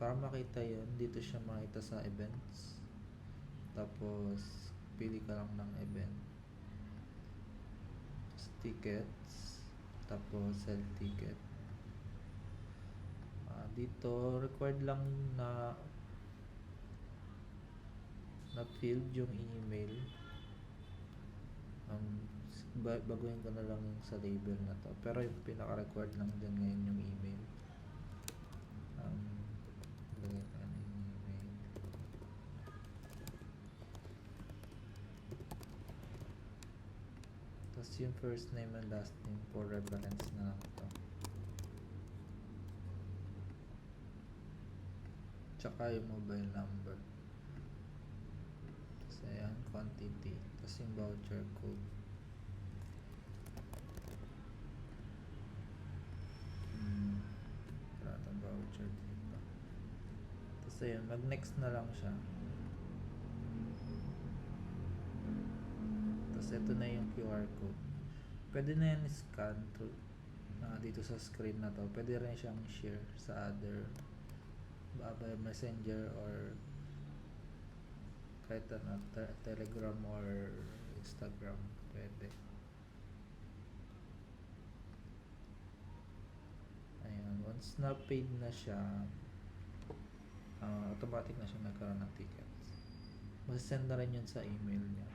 para makita yun, dito siya makita sa events. Tapos pili ka lang ng event, tickets, tapos sell ticket. Dito required lang na field yung email. Baguhin ko na lang yung sa label na to, pero yung pinaka-required lang dyan ngayon yung email. Lagay ka ng email. Tapos yung first name and last name for reference na lang to. Tsaka yung mobile number. Tapos ayan, quantity. Tapos yung voucher code. Wala itong voucher dito. Tapos ayan, mag-next na lang siya. Tapos ito na yung QR code. Pwede na yan scan to, dito sa screen na to. Pwede rin siyang share sa other messenger or kahit ano, Telegram or Instagram. Pwede. Ayan, once na paid na siya, automatic na siya nagkaroon ng tickets. Masasend na rin yun sa email niya.